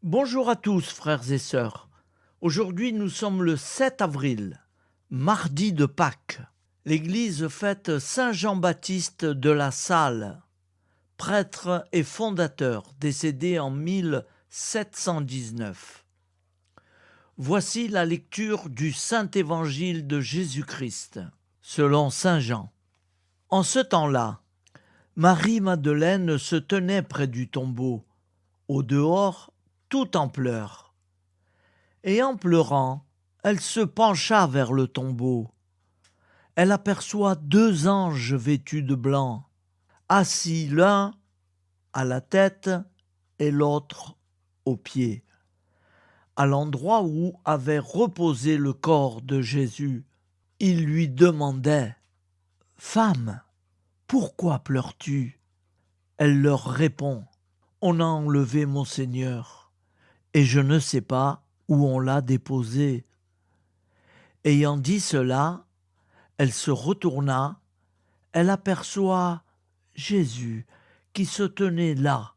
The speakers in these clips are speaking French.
Bonjour à tous, frères et sœurs. Aujourd'hui, nous sommes le 7 avril, mardi de Pâques. L'Église fête Saint Jean-Baptiste de La Salle, prêtre et fondateur, décédé en 1719. Voici la lecture du Saint Évangile de Jésus-Christ, selon Saint Jean. En ce temps-là, Marie-Madeleine se tenait près du tombeau, au dehors, tout en pleurs. Et en pleurant, elle se pencha vers le tombeau. Elle aperçoit deux anges vêtus de blanc, assis l'un à la tête et l'autre aux pieds, à l'endroit où avait reposé le corps de Jésus. Ils lui demandaient : « Femme, pourquoi pleures-tu » Elle leur répond : « On a enlevé mon Seigneur, et je ne sais pas où on l'a déposé. » Ayant dit cela, elle se retourna, elle aperçoit Jésus qui se tenait là,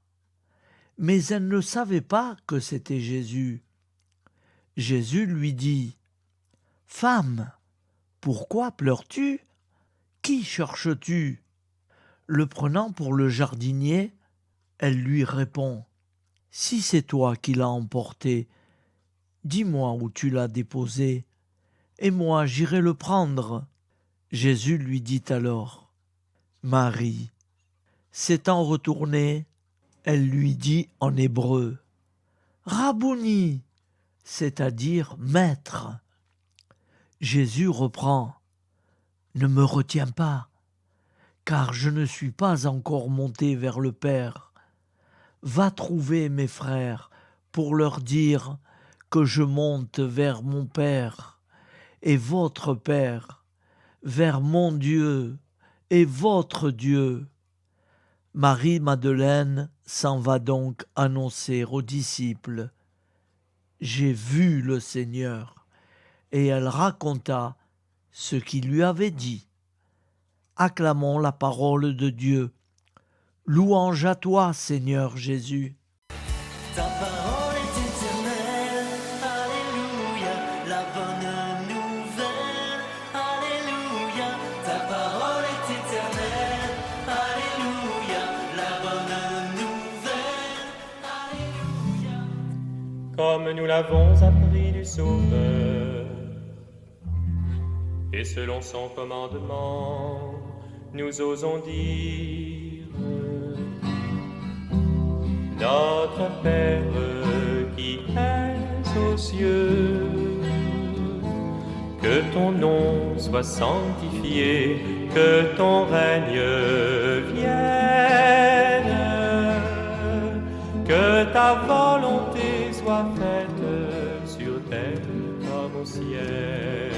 mais elle ne savait pas que c'était Jésus. Jésus lui dit : « Femme, pourquoi pleures-tu ? Qui cherches-tu » Le prenant pour le jardinier, elle lui répond : « Si c'est toi qui l'as emporté, dis-moi où tu l'as déposé, et moi j'irai le prendre. » Jésus lui dit alors : « Marie. » S'étant retournée, elle lui dit en hébreu : « Rabouni », c'est-à-dire maître. Jésus reprend : « Ne me retiens pas, car je ne suis pas encore monté vers le Père. Va trouver mes frères pour leur dire que je monte vers mon Père et votre Père, vers mon Dieu et votre Dieu. » Marie-Madeleine s'en va donc annoncer aux disciples : « J'ai vu le Seigneur. » Et elle raconta ce qu'il lui avait dit. Acclamons la parole de Dieu. Louange à toi, Seigneur Jésus. Ta parole est éternelle, alléluia, la bonne nouvelle, alléluia. Ta parole est éternelle, alléluia, la bonne nouvelle, alléluia. Comme nous l'avons appris du Sauveur, et selon son commandement, nous osons dire : Notre Père qui es aux cieux, que ton nom soit sanctifié, que ton règne vienne, que ta volonté soit faite sur terre comme au ciel.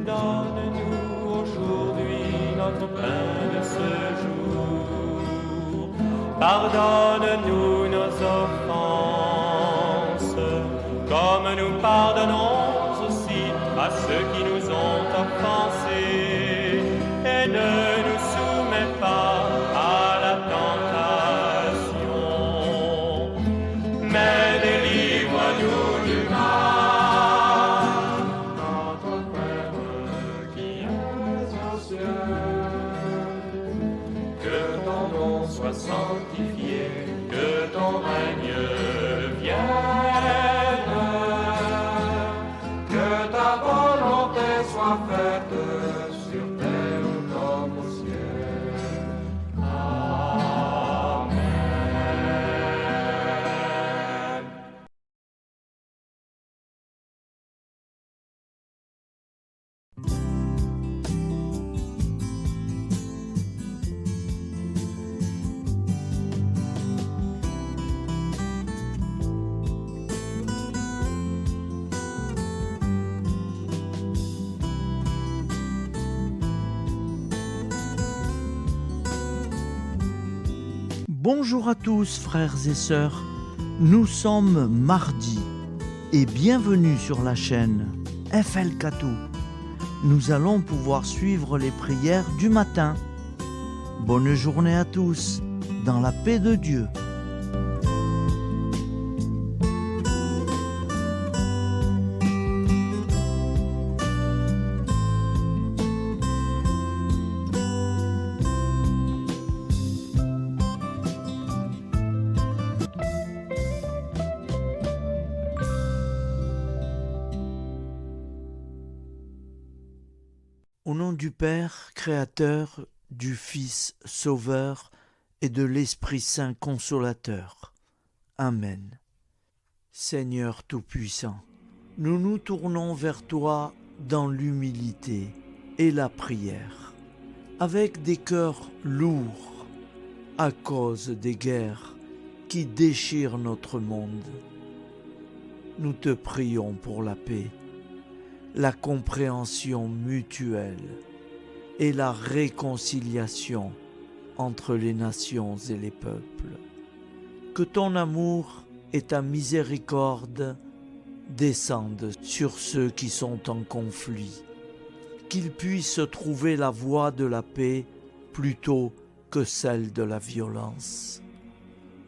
Donne-nous aujourd'hui notre pain de ce jour. Pardonne-nous nos offenses, comme nous pardonnons aussi à ceux qui nous ont offensés. Et ne nous soumets pas à la tentation, mais délivre-nous du mal. Notre Père qui es aux cieux, que ton nom soit sanctifié, que ton règne vienne, que ta volonté soit faite sur terre comme au ciel. Amen. Bonjour à tous, frères et sœurs. Nous sommes mardi et bienvenue sur la chaîne FL Katou. Nous allons pouvoir suivre les prières du matin. Bonne journée à tous, dans la paix de Dieu. Au nom du Père, Créateur, du Fils, Sauveur, et de l'Esprit Saint Consolateur. Amen. Seigneur Tout-Puissant, nous nous tournons vers toi dans l'humilité et la prière, avec des cœurs lourds à cause des guerres qui déchirent notre monde. Nous te prions pour la paix, la compréhension mutuelle et la réconciliation entre les nations et les peuples. Que ton amour et ta miséricorde descendent sur ceux qui sont en conflit, qu'ils puissent trouver la voie de la paix plutôt que celle de la violence.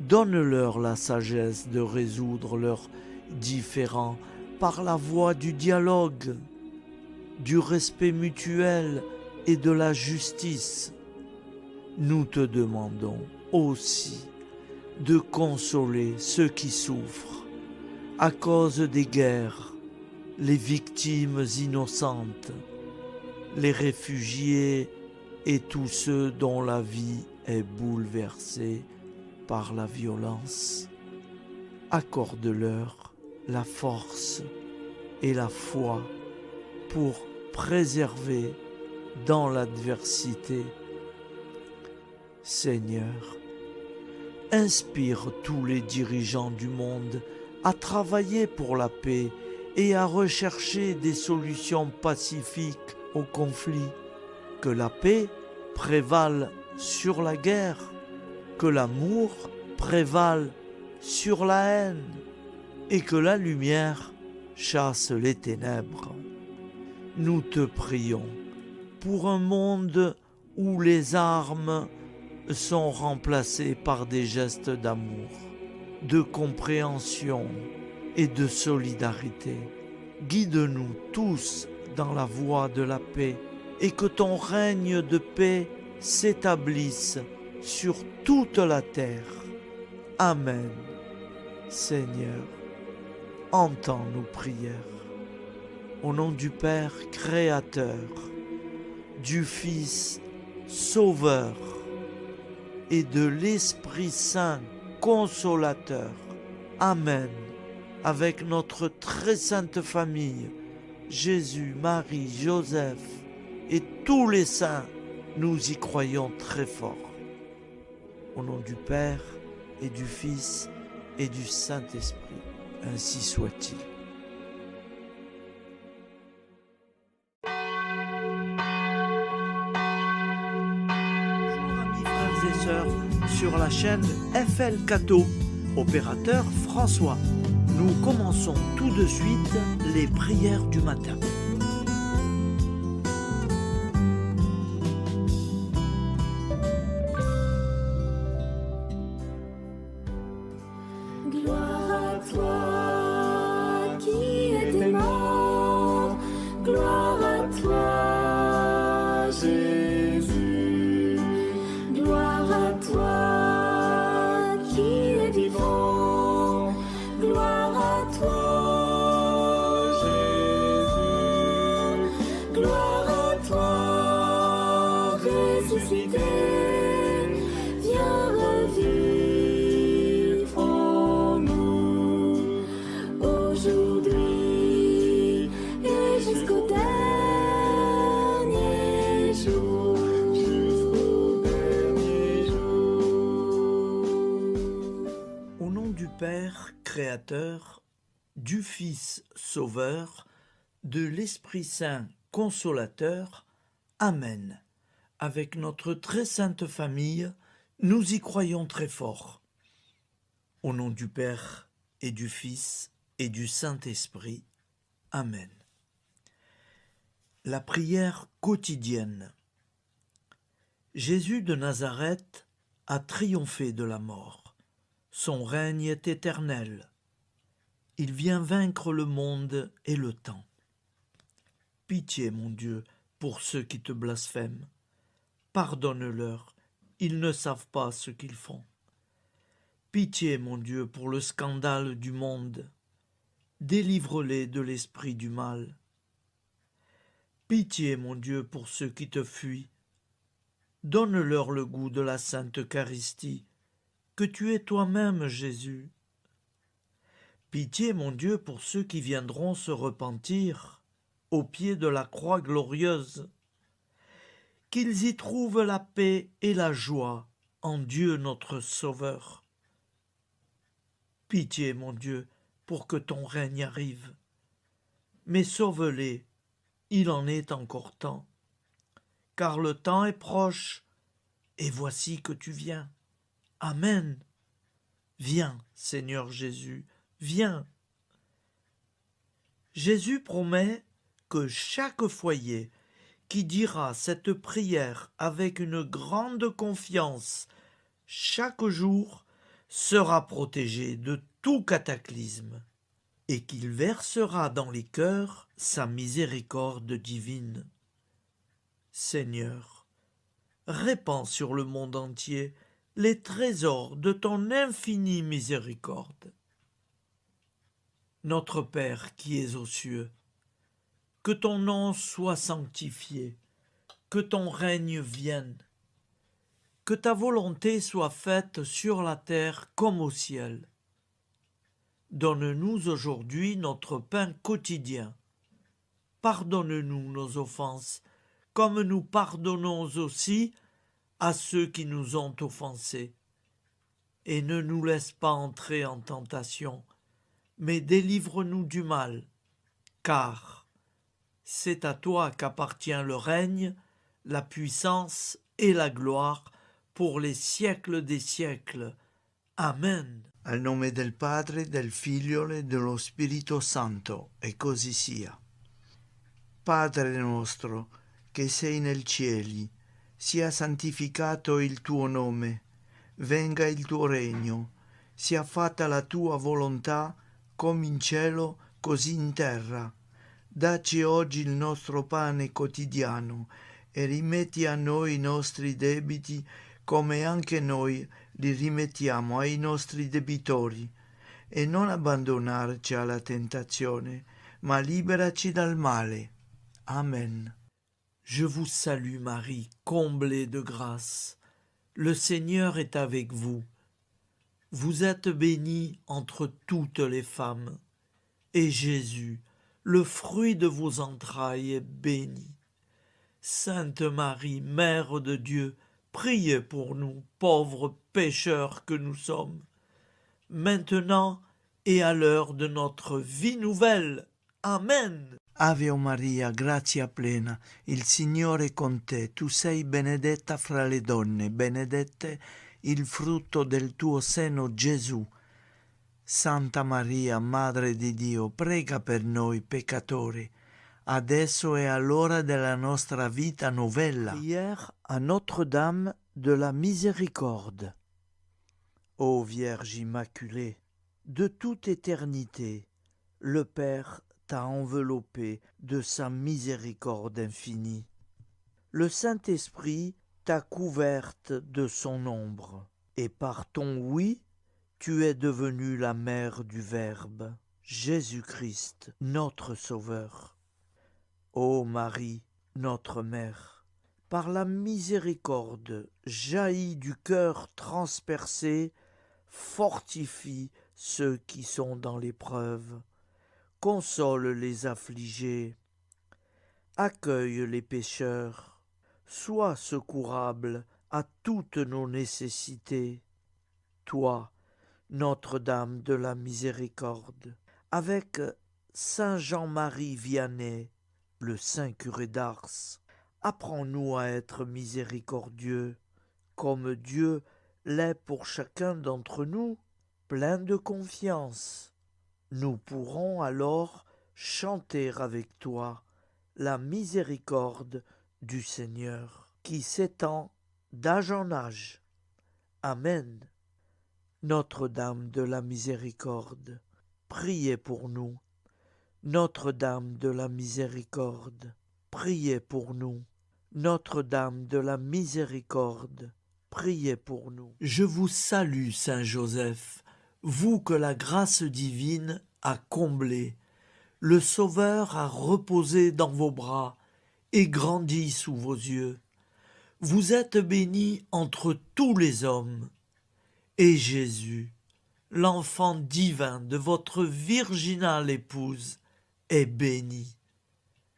Donne-leur la sagesse de résoudre leurs différends par la voie du dialogue, du respect mutuel et de la justice. Nous te demandons aussi de consoler ceux qui souffrent à cause des guerres, les victimes innocentes, les réfugiés et tous ceux dont la vie est bouleversée par la violence. Accorde-leur la force et la foi pour préserver dans l'adversité. Seigneur, inspire tous les dirigeants du monde à travailler pour la paix et à rechercher des solutions pacifiques aux conflits. Que la paix prévale sur la guerre, que l'amour prévale sur la haine et que la lumière chasse les ténèbres. Nous te prions pour un monde où les armes sont remplacées par des gestes d'amour, de compréhension et de solidarité. Guide-nous tous dans la voie de la paix et que ton règne de paix s'établisse sur toute la terre. Amen. Seigneur, entends nos prières. Au nom du Père Créateur, du Fils Sauveur et de l'Esprit Saint Consolateur. Amen. Avec notre très sainte famille, Jésus, Marie, Joseph et tous les saints, nous y croyons très fort. Au nom du Père et du Fils et du Saint-Esprit, ainsi soit-il. Bonjour amis frères et sœurs sur la chaîne FL Cato, opérateur François. Nous commençons tout de suite les prières du matin. Gloire à toi qui étais mort, gloire à toi Jésus, gloire à toi qui es vivant, gloire à toi Jésus, gloire à toi ressuscité, viens revivre en nous aujourd'hui et jusqu'au dernier jour. Jusqu'au dernier jour. Au nom du Père Créateur, du Fils Sauveur, de l'Esprit Saint Consolateur. Amen. Avec notre très sainte famille, nous y croyons très fort. Au nom du Père et du Fils et du Saint-Esprit. Amen. La prière quotidienne. Jésus de Nazareth a triomphé de la mort. Son règne est éternel. Il vient vaincre le monde et le temps. Pitié, mon Dieu, pour ceux qui te blasphèment. Pardonne-leur, ils ne savent pas ce qu'ils font. Pitié, mon Dieu, pour le scandale du monde. Délivre-les de l'esprit du mal. Pitié, mon Dieu, pour ceux qui te fuient. Donne-leur le goût de la Sainte Eucharistie, que tu es toi-même, Jésus. Pitié, mon Dieu, pour ceux qui viendront se repentir au pied de la croix glorieuse, qu'ils y trouvent la paix et la joie en Dieu notre Sauveur. Pitié, mon Dieu, pour que ton règne arrive. Mais sauve-les, il en est encore temps, car le temps est proche, et voici que tu viens. Amen. Viens, Seigneur Jésus, viens. Jésus promet que chaque foyer qui dira cette prière avec une grande confiance chaque jour sera protégé de tout cataclysme et qu'il versera dans les cœurs sa miséricorde divine. Seigneur, répands sur le monde entier les trésors de ton infinie miséricorde. Notre Père qui es aux cieux, que ton nom soit sanctifié, que ton règne vienne, que ta volonté soit faite sur la terre comme au ciel. Donne-nous aujourd'hui notre pain quotidien. Pardonne-nous nos offenses, comme nous pardonnons aussi à ceux qui nous ont offensés. Et ne nous laisse pas entrer en tentation, mais délivre-nous du mal, car c'est à toi qu'appartient le règne, la puissance et la gloire pour les siècles des siècles. Amen. Al nome del Padre, del Figlio e dello Spirito Santo, e così sia. Padre nostro, che sei nel cieli, sia santificato il tuo nome, venga il tuo regno, sia fatta la tua volontà, come in cielo, così in terra. Dacci oggi il nostro pane quotidiano e rimetti a noi i nostri debiti come anche noi li rimettiamo ai nostri debitori, e non abbandonarci alla tentazione, ma liberaci dal male. Amen. Je vous salue Marie, comblée de grâce. Le Seigneur est avec vous. Vous êtes bénie entre toutes les femmes, et Jésus, le fruit de vos entrailles, est béni. Sainte Marie, Mère de Dieu, priez pour nous, pauvres pécheurs que nous sommes, maintenant et à l'heure de notre vie nouvelle. Amen. Ave Maria, grazia plena, il Signore è con te, tu sei benedetta fra le donne, benedetto il frutto del tuo seno, Gesù. Santa Maria, Madre di Dio, prega per noi peccatori, adesso e all'ora della nostra vita novella. Prière à Notre-Dame de la Miséricorde. Ô Vierge Immaculée, de toute éternité, le Père t'a enveloppé de sa miséricorde infinie. Le Saint-Esprit t'a couverte de son ombre, et par ton oui, tu es devenue la mère du Verbe, Jésus-Christ, notre Sauveur. Ô Marie, notre Mère, par la miséricorde jaillie du cœur transpercé, fortifie ceux qui sont dans l'épreuve, console les affligés, accueille les pécheurs, sois secourable à toutes nos nécessités. Toi, Notre-Dame de la Miséricorde, avec Saint Jean-Marie Vianney, le Saint curé d'Ars, apprends-nous à être miséricordieux, comme Dieu l'est pour chacun d'entre nous, plein de confiance. Nous pourrons alors chanter avec toi la miséricorde du Seigneur, qui s'étend d'âge en âge. Amen. Notre-Dame de la Miséricorde, priez pour nous. Notre-Dame de la Miséricorde, priez pour nous. Notre-Dame de la Miséricorde, priez pour nous. Je vous salue, Saint Joseph, vous que la grâce divine a comblé. Le Sauveur a reposé dans vos bras, et grandit sous vos yeux. Vous êtes bénie entre tous les hommes, et Jésus, l'enfant divin de votre virginale épouse, est béni.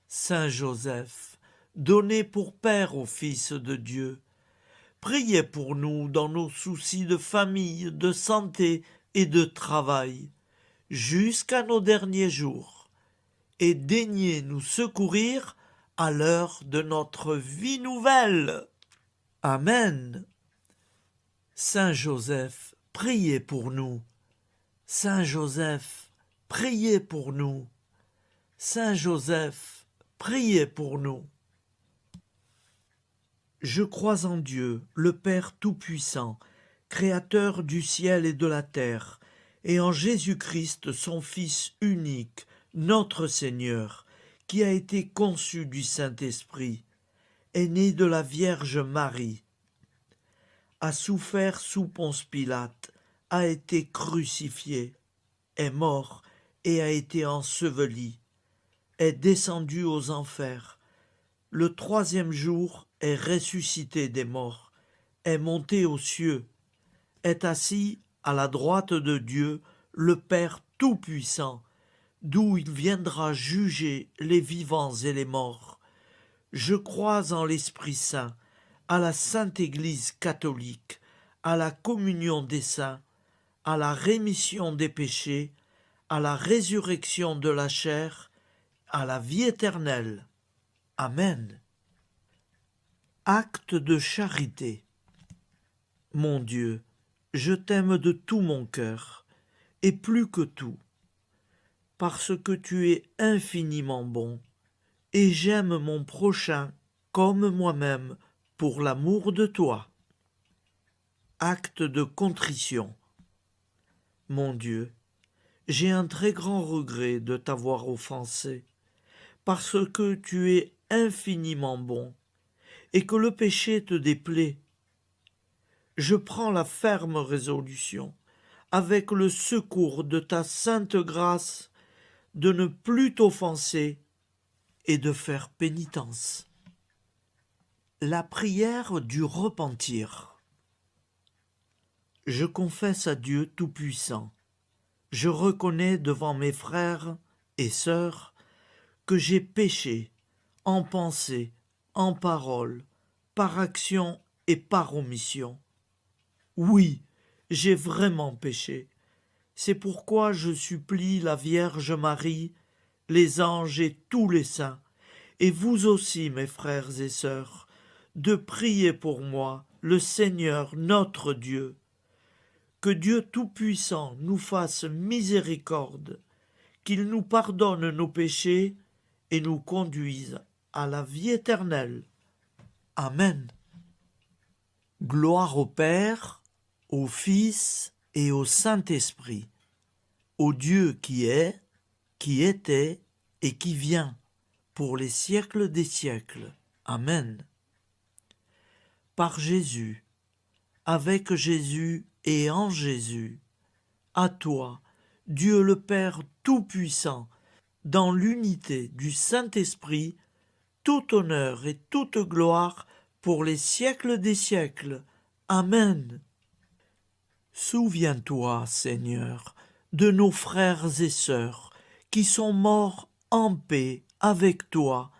Saint Joseph, donné pour Père au Fils de Dieu, priez pour nous dans nos soucis de famille, de santé et de travail, jusqu'à nos derniers jours, et daignez nous secourir à l'heure de notre vie nouvelle. Amen. Saint Joseph, priez pour nous. Saint Joseph, priez pour nous. Saint Joseph, priez pour nous. Je crois en Dieu, le Père Tout-Puissant, Créateur du ciel et de la terre, et en Jésus-Christ, son Fils unique, notre Seigneur, qui a été conçu du Saint-Esprit, est né de la Vierge Marie, a souffert sous Ponce Pilate, a été crucifié, est mort et a été enseveli, est descendu aux enfers, le troisième jour est ressuscité des morts, est monté aux cieux, est assis à la droite de Dieu, le Père Tout-Puissant, d'où il viendra juger les vivants et les morts. Je crois en l'Esprit Saint, à la Sainte Église catholique, à la communion des saints, à la rémission des péchés, à la résurrection de la chair, à la vie éternelle. Amen. Acte de charité. Mon Dieu, je t'aime de tout mon cœur, et plus que tout, parce que tu es infiniment bon, et j'aime mon prochain comme moi-même pour l'amour de toi. Acte de contrition. Mon Dieu, j'ai un très grand regret de t'avoir offensé, parce que tu es infiniment bon, et que le péché te déplaît. Je prends la ferme résolution, avec le secours de ta sainte grâce, de ne plus t'offenser et de faire pénitence. La prière du repentir. Je confesse à Dieu Tout-Puissant, je reconnais devant mes frères et sœurs que j'ai péché en pensée, en parole, par action et par omission. Oui, j'ai vraiment péché. C'est pourquoi je supplie la Vierge Marie, les anges et tous les saints, et vous aussi, mes frères et sœurs, de prier pour moi, le Seigneur notre Dieu. Que Dieu Tout-Puissant nous fasse miséricorde, qu'il nous pardonne nos péchés et nous conduise à la vie éternelle. Amen. Gloire au Père, au Fils et au Saint-Esprit, au Dieu qui est, qui était et qui vient, pour les siècles des siècles. Amen. Par Jésus, avec Jésus et en Jésus, à toi, Dieu le Père Tout-Puissant, dans l'unité du Saint-Esprit, tout honneur et toute gloire pour les siècles des siècles. Amen. Souviens-toi, Seigneur, de nos frères et sœurs qui sont morts en paix avec toi.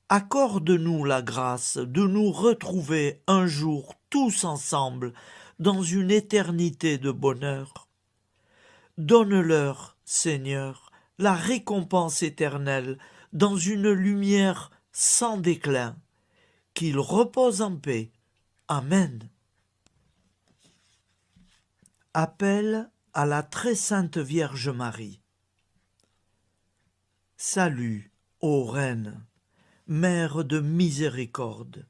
Accorde-nous la grâce de nous retrouver un jour tous ensemble dans une éternité de bonheur. Donne-leur, Seigneur, la récompense éternelle dans une lumière sans déclin. Qu'ils reposent en paix. Amen. Appel à la très sainte Vierge Marie. Salut, ô Reine, Mère de miséricorde,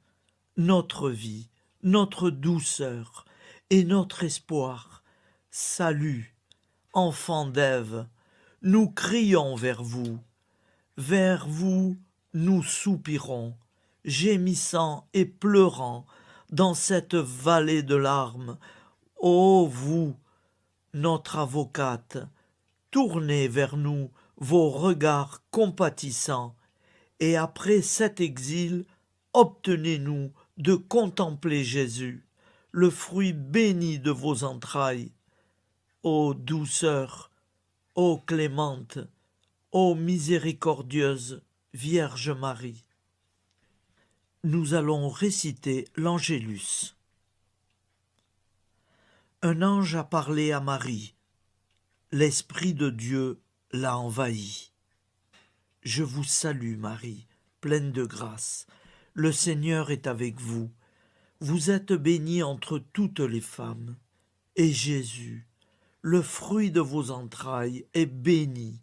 notre vie, notre douceur et notre espoir. Salut, enfant d'Ève, nous crions vers vous. Vers vous, nous soupirons, gémissant et pleurant dans cette vallée de larmes. Ô vous, notre avocate, tournez vers nous vos regards compatissants et après cet exil, obtenez-nous de contempler Jésus, le fruit béni de vos entrailles. Ô douceur, ô clémente, ô miséricordieuse Vierge Marie. Nous allons réciter l'Angélus. Un ange a parlé à Marie. L'Esprit de Dieu l'a envahie. Je vous salue Marie, pleine de grâce. Le Seigneur est avec vous. Vous êtes bénie entre toutes les femmes. Et Jésus, le fruit de vos entrailles, est béni.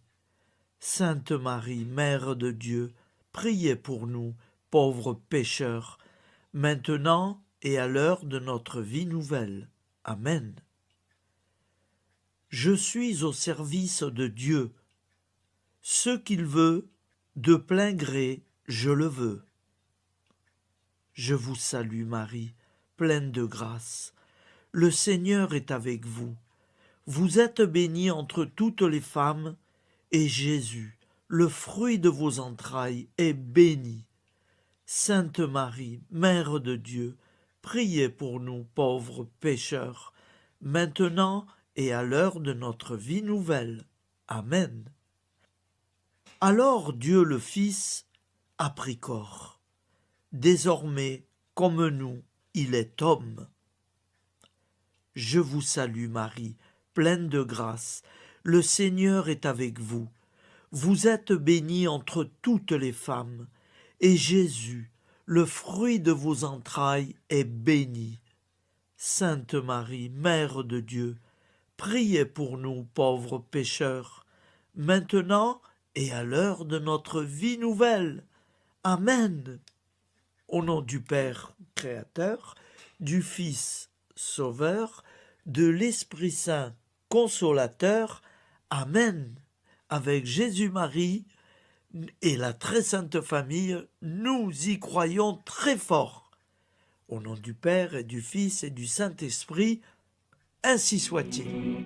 Sainte Marie, Mère de Dieu, priez pour nous, pauvres pécheurs, maintenant et à l'heure de notre vie nouvelle. Amen. Je suis au service de Dieu. Ce qu'il veut, de plein gré, je le veux. Je vous salue Marie, pleine de grâce. Le Seigneur est avec vous. Vous êtes bénie entre toutes les femmes, et Jésus, le fruit de vos entrailles, est béni. Sainte Marie, Mère de Dieu, priez pour nous pauvres pécheurs, maintenant et à l'heure de notre vie nouvelle. Amen. Alors Dieu le Fils a pris corps. Désormais, comme nous, il est homme. Je vous salue Marie, pleine de grâce. Le Seigneur est avec vous. Vous êtes bénie entre toutes les femmes, et Jésus, le fruit de vos entrailles, est béni. Sainte Marie, Mère de Dieu, priez pour nous pauvres pécheurs, maintenant et à l'heure de notre vie nouvelle. Amen. Au nom du Père Créateur, du Fils Sauveur, de l'Esprit Saint Consolateur. Amen. Avec Jésus-Marie et la très sainte famille, nous y croyons très fort. Au nom du Père et du Fils et du Saint-Esprit, ainsi soit-il.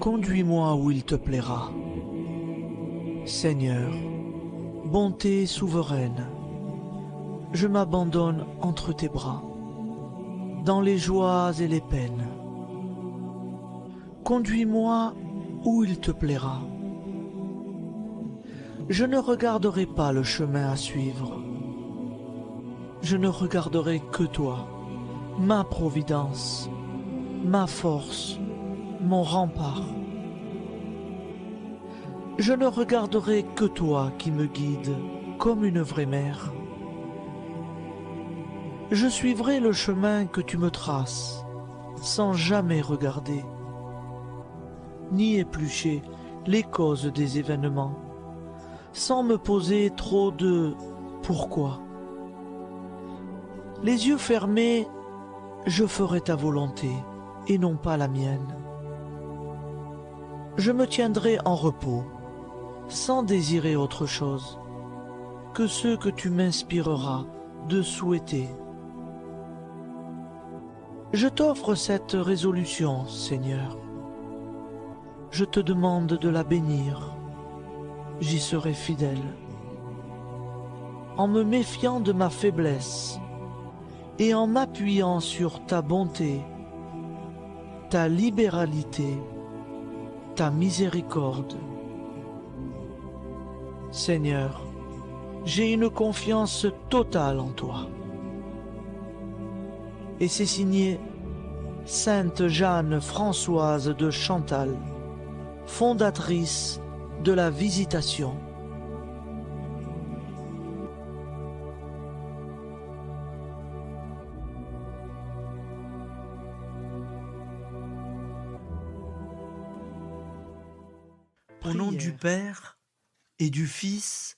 Conduis-moi où il te plaira. Seigneur, bonté souveraine, je m'abandonne entre tes bras, dans les joies et les peines. Conduis-moi où il te plaira. Je ne regarderai pas le chemin à suivre. Je ne regarderai que toi, ma providence, ma force, mon rempart. Je ne regarderai que toi qui me guides comme une vraie mère. Je suivrai le chemin que tu me traces, sans jamais regarder, ni éplucher les causes des événements, sans me poser trop de « pourquoi ». Les yeux fermés, je ferai ta volonté et non pas la mienne. Je me tiendrai en repos, sans désirer autre chose que ce que tu m'inspireras de souhaiter. Je t'offre cette résolution, Seigneur. Je te demande de la bénir. J'y serai fidèle. En me méfiant de ma faiblesse et en m'appuyant sur ta bonté, ta libéralité, ta miséricorde. Seigneur, j'ai une confiance totale en toi. Et c'est signé Sainte Jeanne Françoise de Chantal, fondatrice de la Visitation. Au nom du Père et du Fils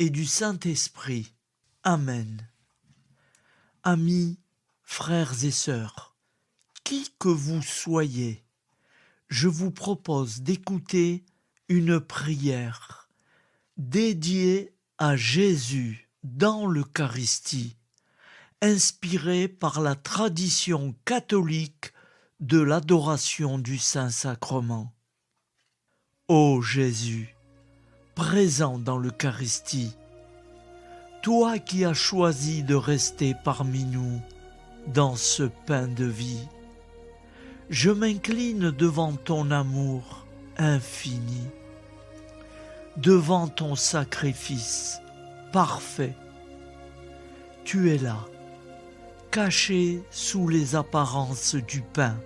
et du Saint-Esprit. Amen. Amis, frères et sœurs, qui que vous soyez, je vous propose d'écouter une prière dédiée à Jésus dans l'Eucharistie, inspiré par la tradition catholique de l'adoration du Saint-Sacrement. Ô Jésus, présent dans l'Eucharistie, toi qui as choisi de rester parmi nous dans ce pain de vie, je m'incline devant ton amour infini, devant ton sacrifice parfait. Tu es là, caché sous les apparences du pain,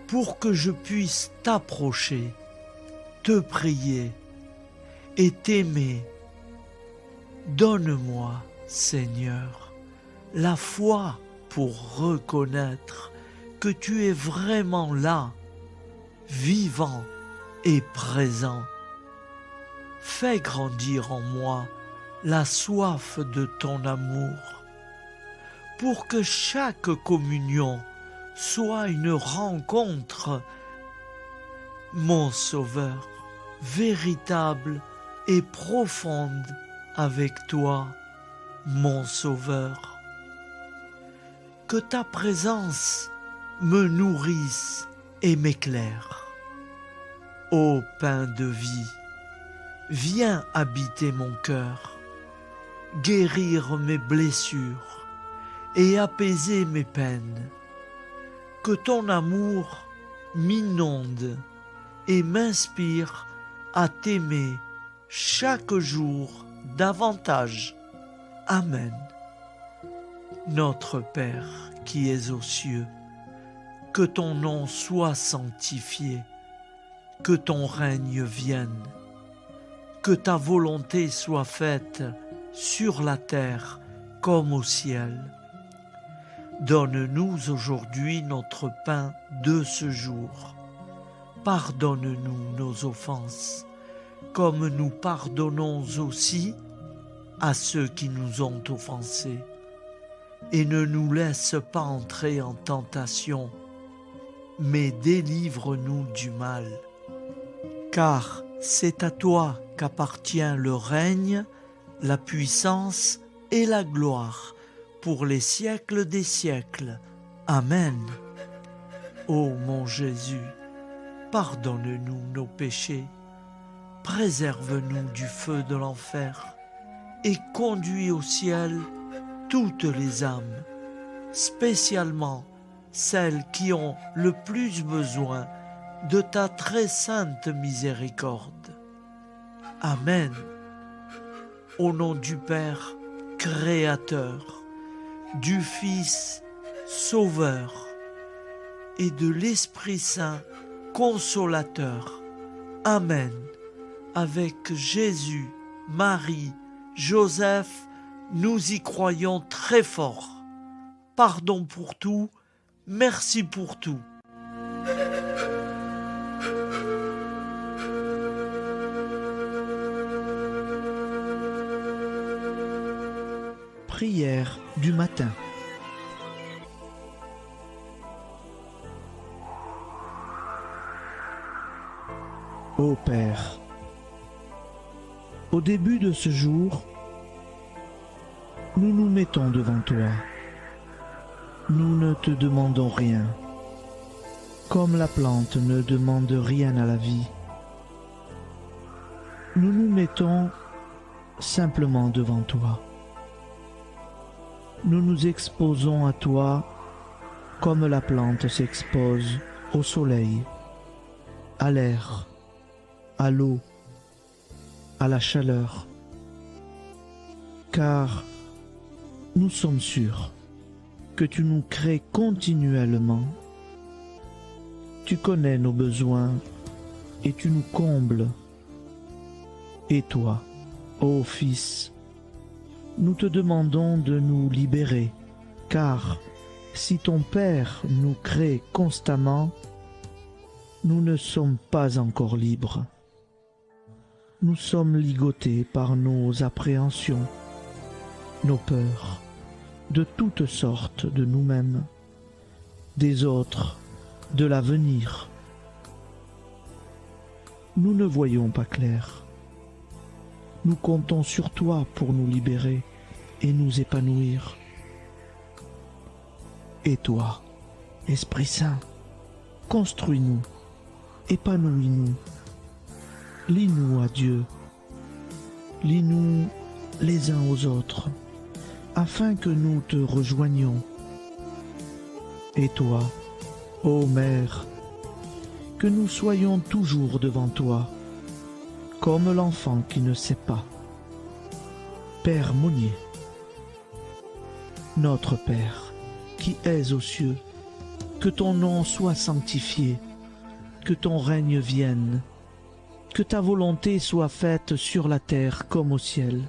pour que je puisse t'approcher, te prier et t'aimer. Donne-moi, Seigneur, la foi pour reconnaître que tu es vraiment là, vivant et présent. Fais grandir en moi la soif de ton amour, pour que chaque communion soit une rencontre, mon Sauveur, véritable et profonde avec toi, mon Sauveur. Que ta présence me nourrisse et m'éclaire. Ô pain de vie, viens habiter mon cœur, guérir mes blessures et apaiser mes peines. Que ton amour m'inonde et m'inspire à t'aimer chaque jour davantage. Amen. Notre Père qui es aux cieux, que ton nom soit sanctifié, que ton règne vienne, que ta volonté soit faite sur la terre comme au ciel. Donne-nous aujourd'hui notre pain de ce jour. Pardonne-nous nos offenses, comme nous pardonnons aussi à ceux qui nous ont offensés. Et ne nous laisse pas entrer en tentation, mais délivre-nous du mal. Car c'est à toi qu'appartient le règne, la puissance et la gloire pour les siècles des siècles. Amen. Ô mon Jésus, pardonne-nous nos péchés, préserve-nous du feu de l'enfer et conduis au ciel toutes les âmes, spécialement celles qui ont le plus besoin de ta très sainte miséricorde. Amen. Au nom du Père Créateur, du Fils Sauveur et de l'Esprit Saint Consolateur. Amen. Avec Jésus, Marie, Joseph, nous y croyons très fort. Pardon pour tout, merci pour tout. Prière du matin. Ô Père, au début de ce jour, nous nous mettons devant toi. Nous ne te demandons rien, comme la plante ne demande rien à la vie. Nous nous mettons simplement devant toi. Nous nous exposons à toi comme la plante s'expose au soleil, à l'air, à l'eau, à la chaleur, car nous sommes sûrs que tu nous crées continuellement. Tu connais nos besoins et tu nous combles. Et toi, ô Fils, nous te demandons de nous libérer, car si ton Père nous crée constamment, nous ne sommes pas encore libres. Nous sommes ligotés par nos appréhensions, nos peurs, de toutes sortes de nous-mêmes, des autres, de l'avenir. Nous ne voyons pas clair. Nous comptons sur toi pour nous libérer et nous épanouir. Et toi, Esprit Saint, construis-nous, épanouis-nous, lie-nous à Dieu, lie-nous les uns aux autres, afin que nous te rejoignions. Et toi, ô Mère, que nous soyons toujours devant toi, comme l'enfant qui ne sait pas. Père Monnier, notre Père, qui es aux cieux, que ton nom soit sanctifié, que ton règne vienne, que ta volonté soit faite sur la terre comme au ciel.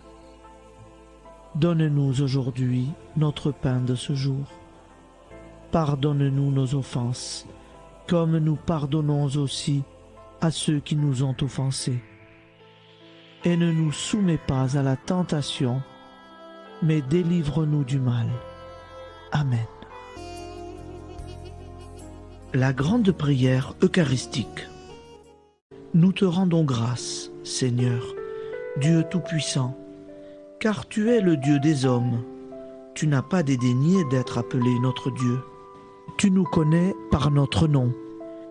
Donne-nous aujourd'hui notre pain de ce jour. Pardonne-nous nos offenses, comme nous pardonnons aussi à ceux qui nous ont offensés. Et ne nous soumets pas à la tentation, mais délivre-nous du mal. Amen. La grande prière eucharistique. Nous te rendons grâce, Seigneur, Dieu Tout-Puissant, car tu es le Dieu des hommes. Tu n'as pas dédaigné d'être appelé notre Dieu. Tu nous connais par notre nom,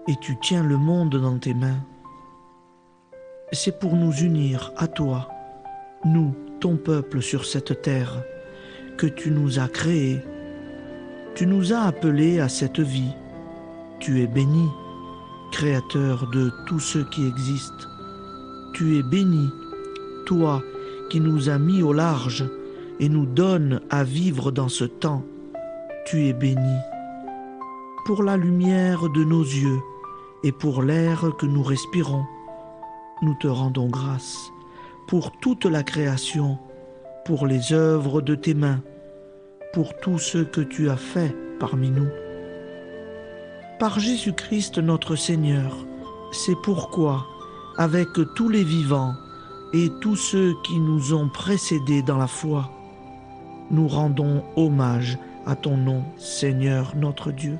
et tu tiens le monde dans tes mains. C'est pour nous unir à toi, nous, ton peuple sur cette terre, que tu nous as créés. Tu nous as appelés à cette vie. Tu es béni, Créateur de tout ce qui existe. Tu es béni, toi qui nous as mis au large et nous donnes à vivre dans ce temps. Tu es béni. Pour la lumière de nos yeux et pour l'air que nous respirons, nous te rendons grâce. Pour toute la création, pour les œuvres de tes mains, pour tout ce que tu as fait parmi nous. Par Jésus-Christ notre Seigneur, c'est pourquoi, avec tous les vivants et tous ceux qui nous ont précédés dans la foi, nous rendons hommage à ton nom, Seigneur notre Dieu.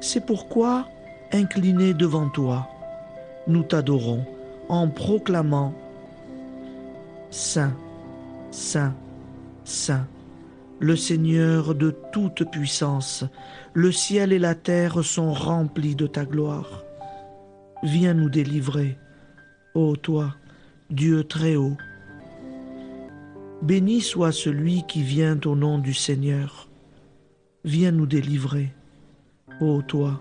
C'est pourquoi, inclinés devant toi, nous t'adorons en proclamant « Saint, Saint, Saint ». Le Seigneur de toute puissance, le ciel et la terre sont remplis de ta gloire. Viens nous délivrer, ô toi, Dieu très haut. Béni soit celui qui vient au nom du Seigneur. Viens nous délivrer, ô toi,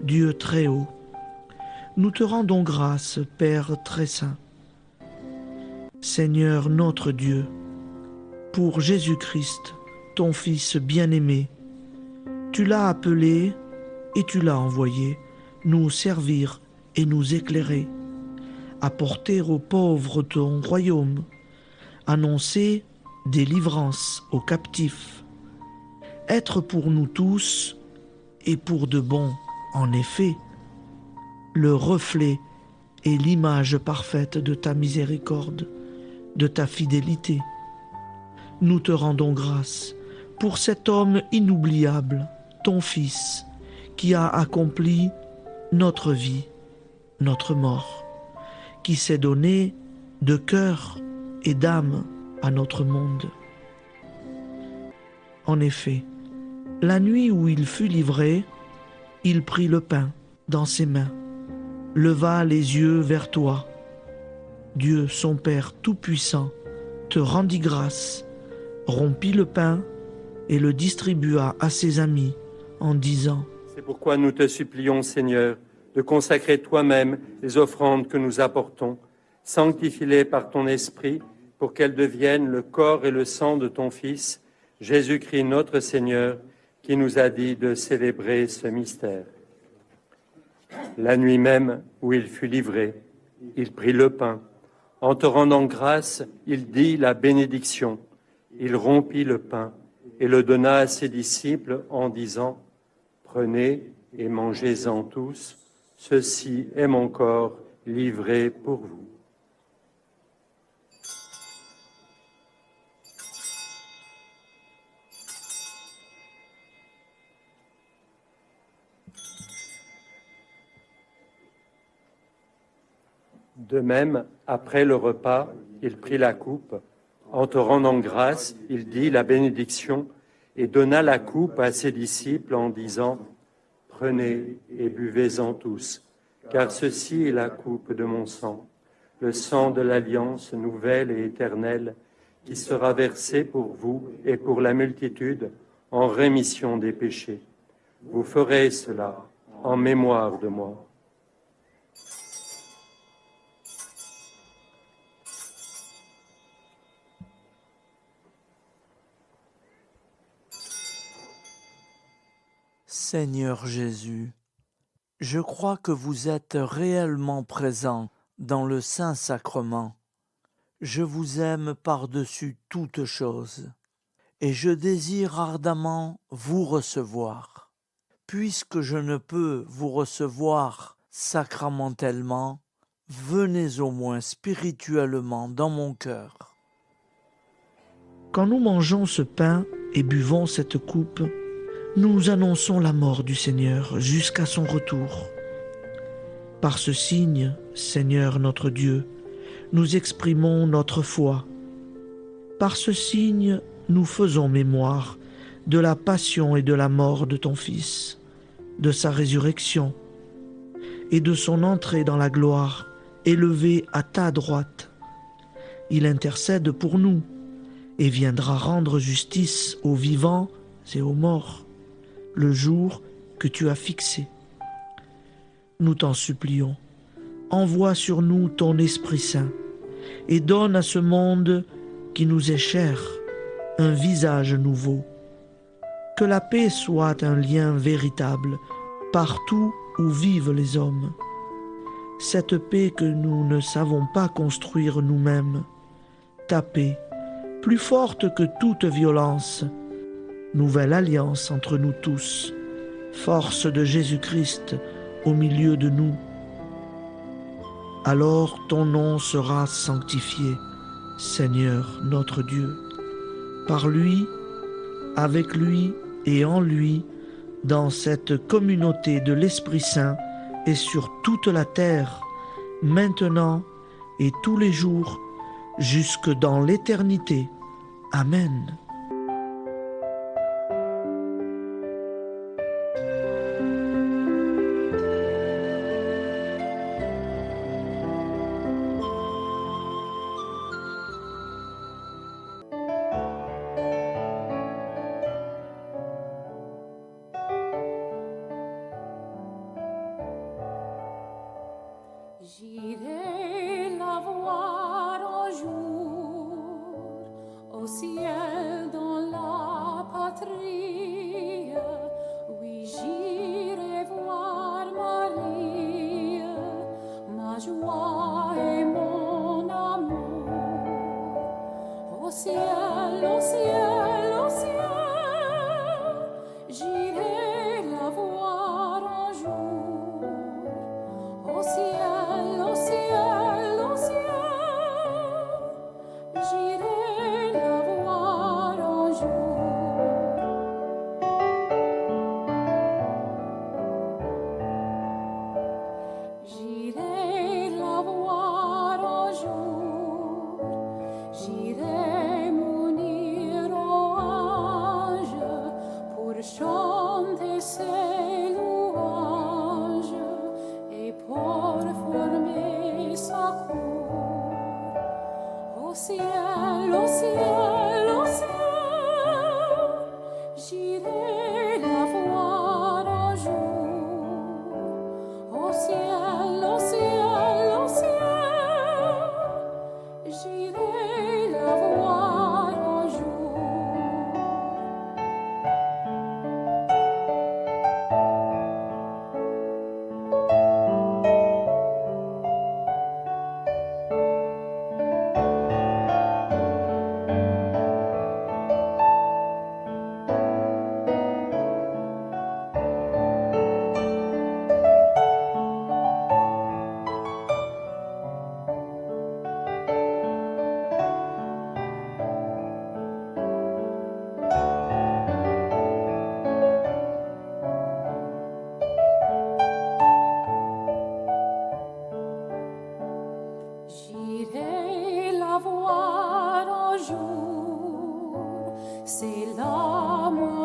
Dieu très haut. Nous te rendons grâce, Père très saint. Seigneur notre Dieu, pour Jésus-Christ, ton Fils bien-aimé, tu l'as appelé et tu l'as envoyé nous servir et nous éclairer, apporter aux pauvres ton royaume, annoncer délivrance aux captifs, être pour nous tous et pour de bon, en effet, le reflet et l'image parfaite de ta miséricorde, de ta fidélité. Nous te rendons grâce pour cet homme inoubliable, ton Fils, qui a accompli notre vie, notre mort, qui s'est donné de cœur et d'âme à notre monde. En effet, la nuit où il fut livré, il prit le pain dans ses mains, leva les yeux vers toi. Dieu, son Père Tout-Puissant, te rendit grâce, rompit le pain et le distribua à ses amis en disant « C'est pourquoi nous te supplions, Seigneur, de consacrer toi-même les offrandes que nous apportons. Sanctifie-les par ton Esprit pour qu'elles deviennent le corps et le sang de ton Fils, Jésus-Christ notre Seigneur, qui nous a dit de célébrer ce mystère. La nuit même où il fut livré, il prit le pain. En te rendant grâce, il dit la bénédiction. Il rompit le pain et le donna à ses disciples en disant « Prenez et mangez-en tous, ceci est mon corps livré pour vous. » De même, après le repas, il prit la coupe. En te rendant grâce, il dit la bénédiction et donna la coupe à ses disciples en disant, « Prenez et buvez-en tous, car ceci est la coupe de mon sang, le sang de l'alliance nouvelle et éternelle, qui sera versé pour vous et pour la multitude en rémission des péchés. Vous ferez cela en mémoire de moi. » Seigneur Jésus, je crois que vous êtes réellement présent dans le Saint-Sacrement. Je vous aime par-dessus toute chose et je désire ardemment vous recevoir. Puisque je ne peux vous recevoir sacramentellement, venez au moins spirituellement dans mon cœur. Quand nous mangeons ce pain et buvons cette coupe, nous annonçons la mort du Seigneur jusqu'à son retour. Par ce signe, Seigneur notre Dieu, nous exprimons notre foi. Par ce signe, nous faisons mémoire de la passion et de la mort de ton Fils, de sa résurrection et de son entrée dans la gloire, élevé à ta droite. Il intercède pour nous et viendra rendre justice aux vivants et aux morts, le jour que tu as fixé. Nous t'en supplions, envoie sur nous ton Esprit Saint et donne à ce monde qui nous est cher un visage nouveau. Que la paix soit un lien véritable partout où vivent les hommes. Cette paix que nous ne savons pas construire nous-mêmes. Ta paix, plus forte que toute violence. Nouvelle alliance entre nous tous. Force de Jésus-Christ au milieu de nous. Alors ton nom sera sanctifié, Seigneur notre Dieu. Par lui, avec lui et en lui, dans cette communauté de l'Esprit Saint et sur toute la terre, maintenant et tous les jours, jusque dans l'éternité. Amen. J'irai la voir un jour au ciel dans la patrie. Oui, j'irai voir Marie, ma joie et mon amour. Au ciel, au ciel, au ciel, j'irai la voir un jour. Au ciel, au ciel, au ciel, j'irai la voir un jour. J'irai la voir un jour, j'irai m'unir aux anges pour chanter ses louanges et pour former sa cour. Au ciel, au ciel, au ciel, j'irai la voir un jour. Au ciel, au ciel, au ciel, j'irai la voir un jour. J'irai la voir un jour, c'est là mon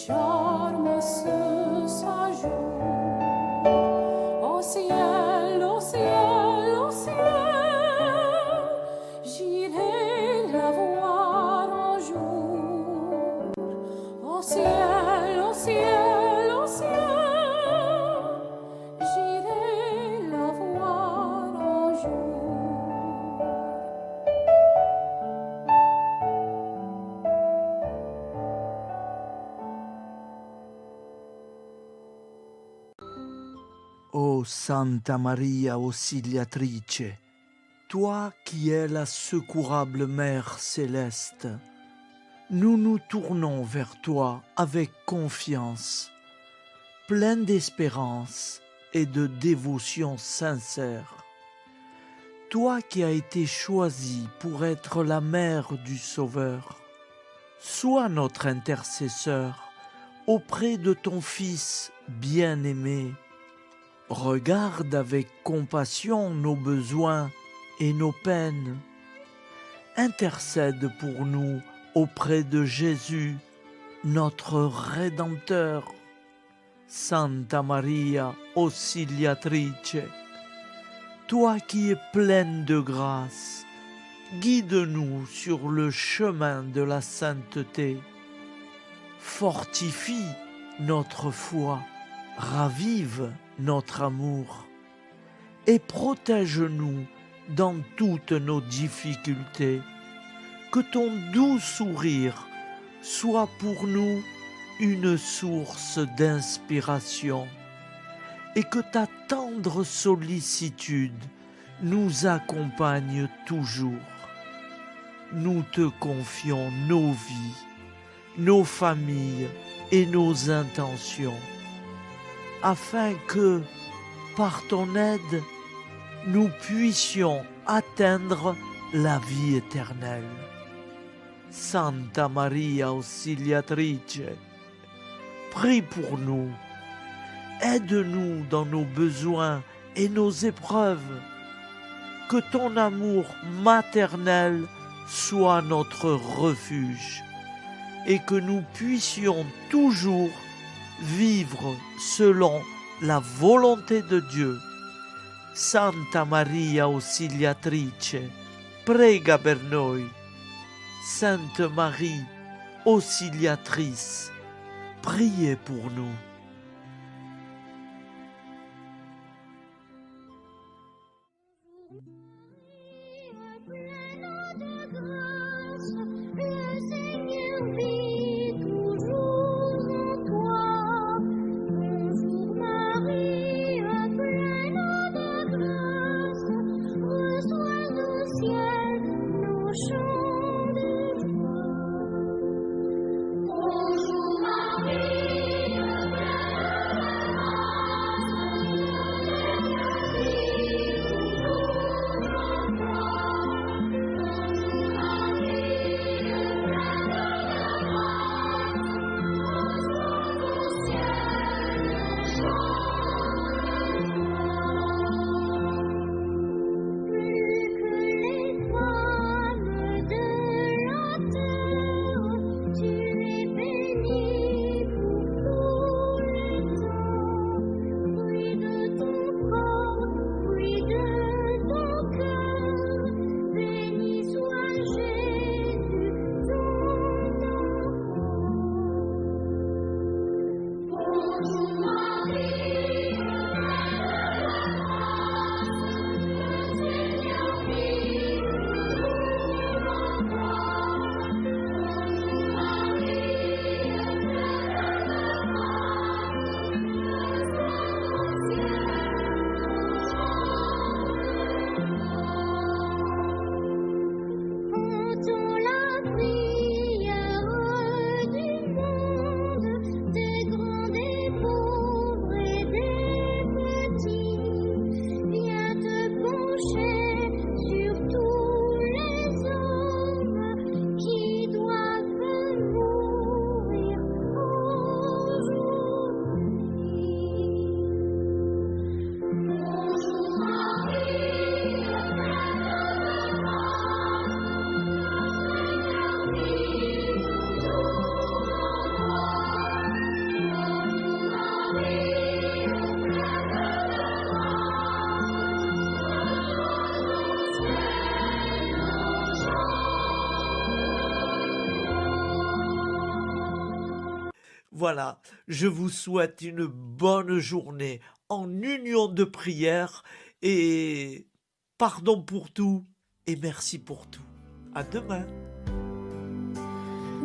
charmes se s'ajoutent. Au ciel, au ciel, au ciel, j'irai la voir un jour. Au ciel, au ciel, au ciel, j'irai la voir un jour. Ô Santa Maria Auxiliatrice, toi qui es la secourable Mère céleste, nous nous tournons vers toi avec confiance, plein d'espérance et de dévotion sincère. Toi qui as été choisie pour être la mère du Sauveur, sois notre intercesseur auprès de ton Fils bien-aimé. Regarde avec compassion nos besoins et nos peines. Intercède pour nous auprès de Jésus, notre Rédempteur. Santa Maria Auxiliatrice, toi qui es pleine de grâce, guide-nous sur le chemin de la sainteté. Fortifie notre foi, ravive notre amour et protège-nous dans toutes nos difficultés. Que ton doux sourire soit pour nous une source d'inspiration et que ta tendre sollicitude nous accompagne toujours. Nous te confions nos vies, nos familles et nos intentions, afin que, par ton aide, nous puissions atteindre la vie éternelle. Santa Maria Auxiliatrice, prie pour nous, aide-nous dans nos besoins et nos épreuves, que ton amour maternel soit notre refuge et que nous puissions toujours vivre selon la volonté de Dieu. Santa Maria Auxiliatrice, prega per noi. Sainte Marie, Auxiliatrice, priez pour nous. Pleine de grâce, le Seigneur vit toujours en toi. Bonjour Marie, pleine de grâce, reçois au ciel nos chants de joie. Bonjour Marie, pleine Voilà, je vous souhaite une bonne journée en union de prière et pardon pour tout et merci pour tout. À demain.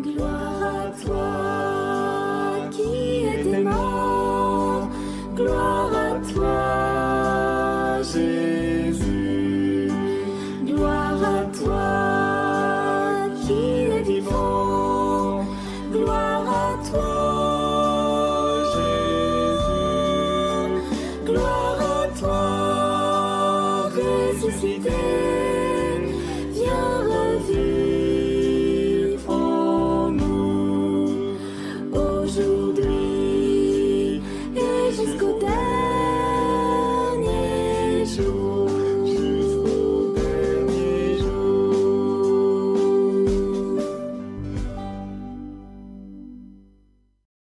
Gloire à toi qui es mort, gloire à toi Jésus, gloire à toi qui es vivant, gloire à toi Jésus, gloire à toi ressuscité.